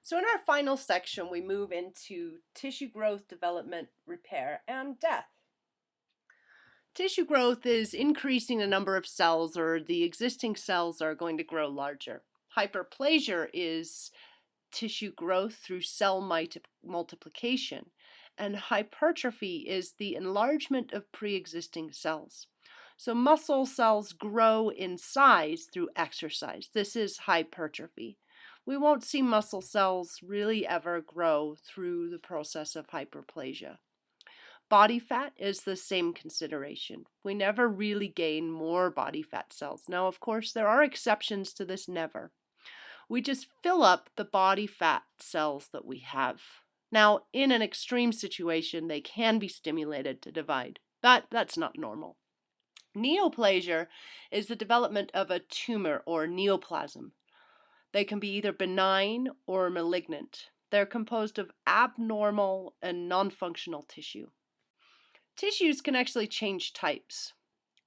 So in our final section, we move into tissue growth, development, repair, and death. Tissue growth is increasing the number of cells, or the existing cells are going to grow larger. Hyperplasia is tissue growth through cell multiplication, and hypertrophy is the enlargement of pre-existing cells. So muscle cells grow in size through exercise. This is hypertrophy. We won't see muscle cells really ever grow through the process of hyperplasia. Body fat is the same consideration. We never really gain more body fat cells. Now, of course, there are exceptions to this never. We just fill up the body fat cells that we have. Now, in an extreme situation, they can be stimulated to divide, but that's not normal. Neoplasia is the development of a tumor or neoplasm. They can be either benign or malignant. They're composed of abnormal and non-functional tissue. Tissues can actually change types.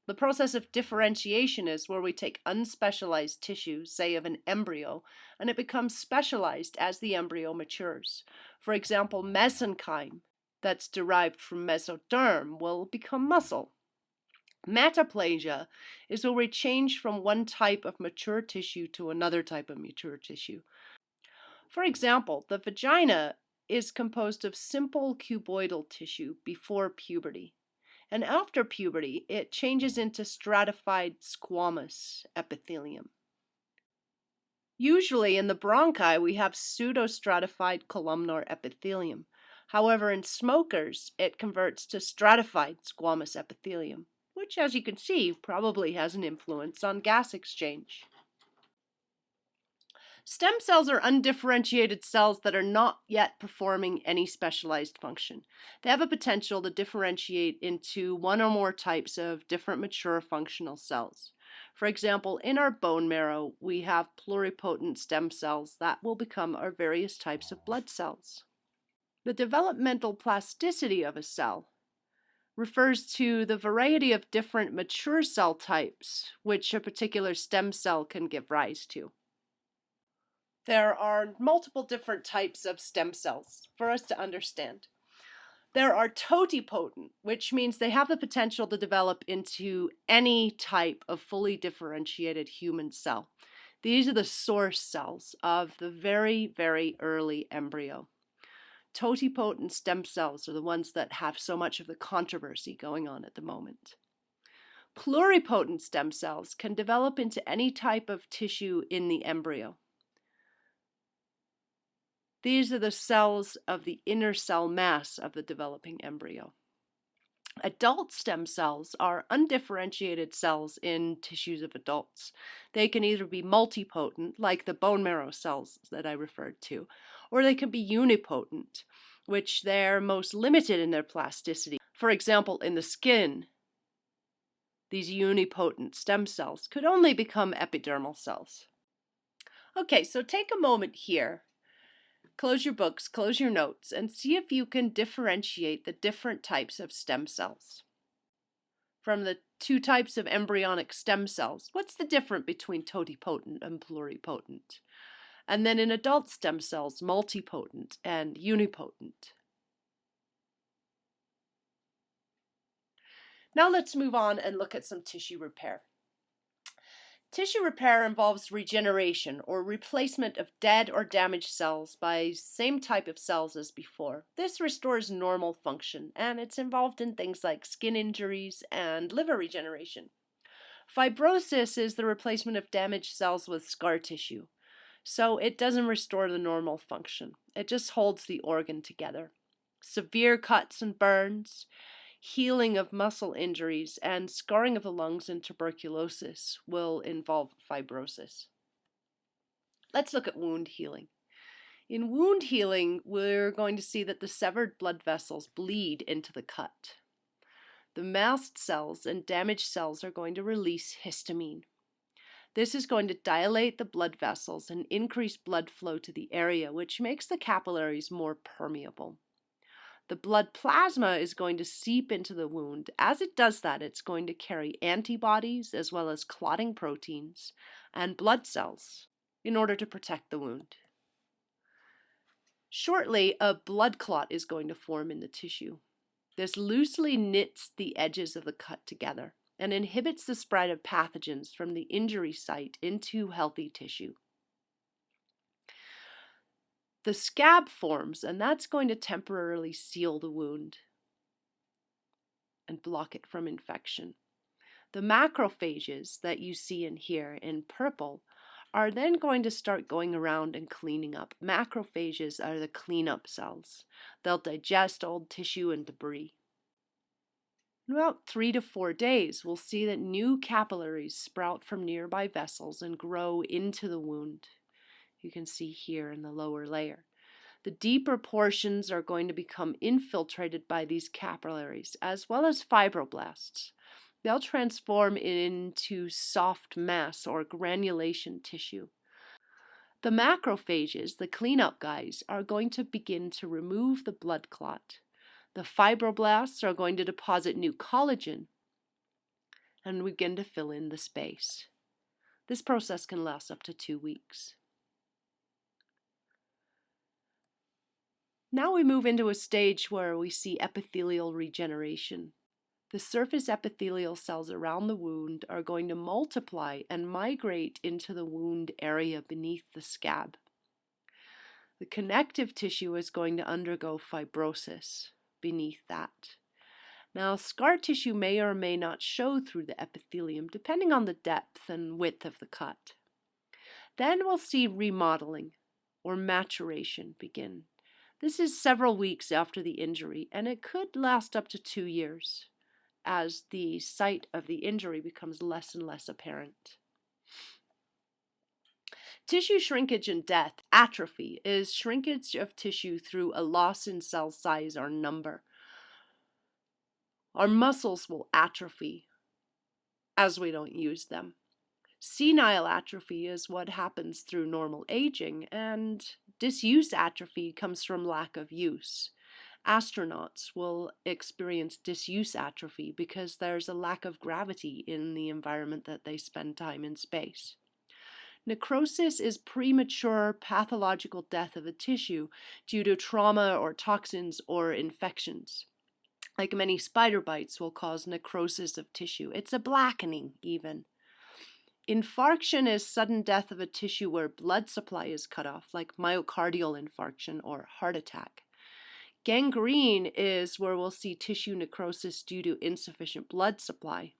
The process of differentiation is where we take unspecialized tissue, say of an embryo, and it becomes specialized as the embryo matures. For example, mesenchyme, that's derived from mesoderm, will become muscle. Metaplasia is where we change from one type of mature tissue to another type of mature tissue. For example, the vagina is composed of simple cuboidal tissue before puberty. And after puberty, it changes into stratified squamous epithelium. Usually in the bronchi, we have pseudostratified columnar epithelium. However, in smokers, it converts to stratified squamous epithelium, which, as you can see, probably has an influence on gas exchange. Stem cells are undifferentiated cells that are not yet performing any specialized function. They have a potential to differentiate into one or more types of different mature functional cells. For example, in our bone marrow, we have pluripotent stem cells that will become our various types of blood cells. The developmental plasticity of a cell refers to the variety of different mature cell types which a particular stem cell can give rise to. There are multiple different types of stem cells for us to understand. There are totipotent, which means they have the potential to develop into any type of fully differentiated human cell. These are the source cells of the very, very early embryo. Totipotent stem cells are the ones that have so much of the controversy going on at the moment. Pluripotent stem cells can develop into any type of tissue in the embryo. These are the cells of the inner cell mass of the developing embryo. Adult stem cells are undifferentiated cells in tissues of adults. They can either be multipotent, like the bone marrow cells that I referred to, or they can be unipotent, which they're most limited in their plasticity. For example, in the skin, these unipotent stem cells could only become epidermal cells. Okay, so take a moment here. Close your books, close your notes, and see if you can differentiate the different types of stem cells. From the two types of embryonic stem cells, what's the difference between totipotent and pluripotent? And then in adult stem cells, multipotent and unipotent. Now let's move on and look at some tissue repair. Tissue repair involves regeneration or replacement of dead or damaged cells by same type of cells as before. This restores normal function, and it's involved in things like skin injuries and liver regeneration. Fibrosis is the replacement of damaged cells with scar tissue, so it doesn't restore the normal function. It just holds the organ together. Severe cuts and burns, healing of muscle injuries, and scarring of the lungs and tuberculosis will involve fibrosis. Let's look at wound healing. In wound healing, we're going to see that the severed blood vessels bleed into the cut. The mast cells and damaged cells are going to release histamine. This is going to dilate the blood vessels and increase blood flow to the area, which makes the capillaries more permeable. The blood plasma is going to seep into the wound. As it does that, it's going to carry antibodies as well as clotting proteins and blood cells in order to protect the wound. Shortly, a blood clot is going to form in the tissue. This loosely knits the edges of the cut together and inhibits the spread of pathogens from the injury site into healthy tissue. The scab forms, and that's going to temporarily seal the wound and block it from infection. The macrophages that you see in here in purple are then going to start going around and cleaning up. Macrophages are the cleanup cells. They'll digest old tissue and debris. In about 3 to 4 days, we'll see that new capillaries sprout from nearby vessels and grow into the wound. You can see here in the lower layer. The deeper portions are going to become infiltrated by these capillaries, as well as fibroblasts. They'll transform into soft mass or granulation tissue. The macrophages, the cleanup guys, are going to begin to remove the blood clot. The fibroblasts are going to deposit new collagen and begin to fill in the space. This process can last up to 2 weeks. Now we move into a stage where we see epithelial regeneration. The surface epithelial cells around the wound are going to multiply and migrate into the wound area beneath the scab. The connective tissue is going to undergo fibrosis beneath that. Now, scar tissue may or may not show through the epithelium, depending on the depth and width of the cut. Then we'll see remodeling or maturation begin. This is several weeks after the injury, and it could last up to 2 years as the site of the injury becomes less and less apparent. Tissue shrinkage and death, atrophy, is shrinkage of tissue through a loss in cell size or number. Our muscles will atrophy as we don't use them. Senile atrophy is what happens through normal aging, and disuse atrophy comes from lack of use. Astronauts will experience disuse atrophy because there's a lack of gravity in the environment that they spend time in space. Necrosis is premature pathological death of a tissue due to trauma or toxins or infections. Like many spider bites will cause necrosis of tissue. It's a blackening even. Infarction is sudden death of a tissue where blood supply is cut off, like myocardial infarction or heart attack. Gangrene is where we'll see tissue necrosis due to insufficient blood supply.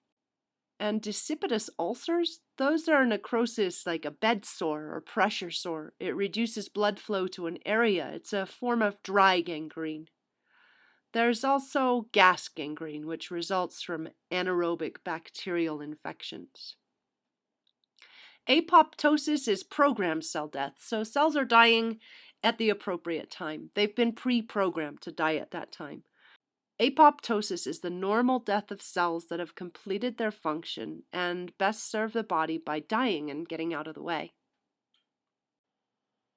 And decipitous ulcers, those are necrosis like a bed sore or pressure sore. It reduces blood flow to an area. It's a form of dry gangrene. There's also gas gangrene, which results from anaerobic bacterial infections. Apoptosis is programmed cell death, so cells are dying at the appropriate time. They've been pre-programmed to die at that time. Apoptosis is the normal death of cells that have completed their function and best serve the body by dying and getting out of the way.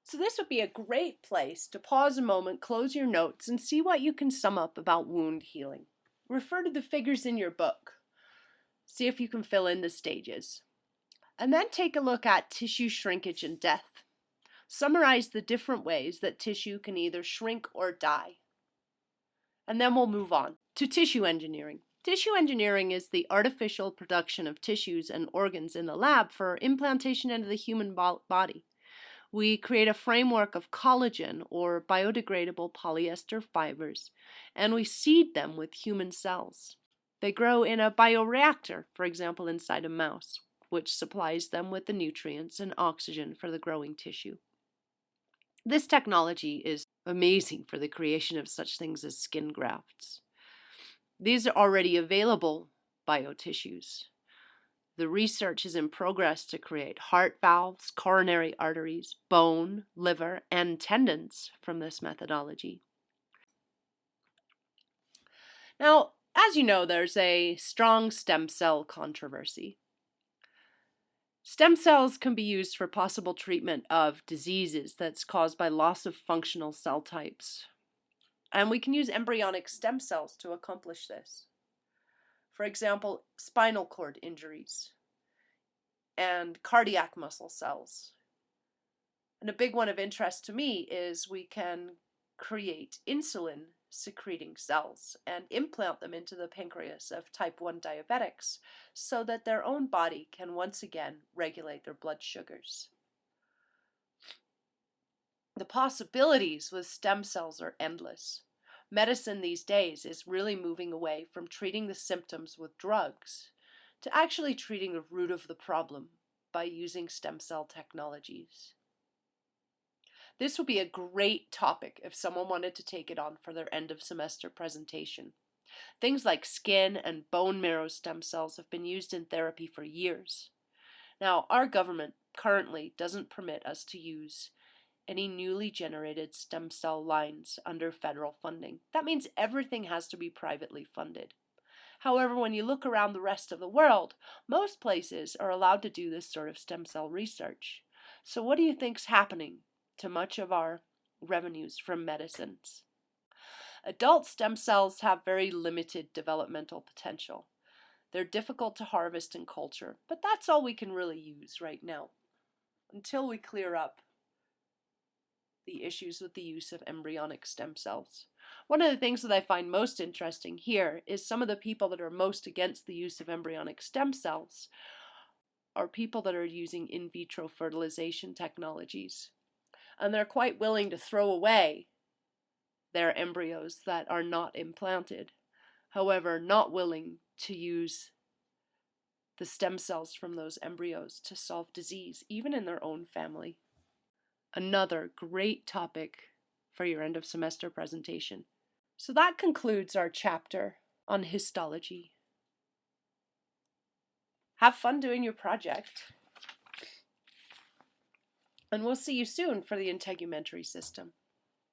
So this would be a great place to pause a moment, close your notes, and see what you can sum up about wound healing. Refer to the figures in your book. See if you can fill in the stages. And then take a look at tissue shrinkage and death. Summarize the different ways that tissue can either shrink or die. And then we'll move on to tissue engineering. Tissue engineering is the artificial production of tissues and organs in the lab for implantation into the human body. We create a framework of collagen or biodegradable polyester fibers, and we seed them with human cells. They grow in a bioreactor, for example, inside a mouse, which supplies them with the nutrients and oxygen for the growing tissue. This technology is amazing for the creation of such things as skin grafts. These are already available biotissues. The research is in progress to create heart valves, coronary arteries, bone, liver, and tendons from this methodology. Now, as you know, there's a strong stem cell controversy. Stem cells can be used for possible treatment of diseases that's caused by loss of functional cell types. And we can use embryonic stem cells to accomplish this. For example, spinal cord injuries and cardiac muscle cells. And a big one of interest to me is we can create insulin secreting cells and implant them into the pancreas of type 1 diabetics so that their own body can once again regulate their blood sugars. The possibilities with stem cells are endless. Medicine these days is really moving away from treating the symptoms with drugs to actually treating the root of the problem by using stem cell technologies. This would be a great topic if someone wanted to take it on for their end of semester presentation. Things like skin and bone marrow stem cells have been used in therapy for years. Now, our government currently doesn't permit us to use any newly generated stem cell lines under federal funding. That means everything has to be privately funded. However, when you look around the rest of the world, most places are allowed to do this sort of stem cell research. So what do you think's happening to much of our revenues from medicines? Adult stem cells have very limited developmental potential. They're difficult to harvest and culture, but that's all we can really use right now until we clear up the issues with the use of embryonic stem cells. One of the things that I find most interesting here is some of the people that are most against the use of embryonic stem cells are people that are using in vitro fertilization technologies. And they're quite willing to throw away their embryos that are not implanted. However, not willing to use the stem cells from those embryos to solve disease, even in their own family. Another great topic for your end of semester presentation. So that concludes our chapter on histology. Have fun doing your project. And we'll see you soon for the integumentary system.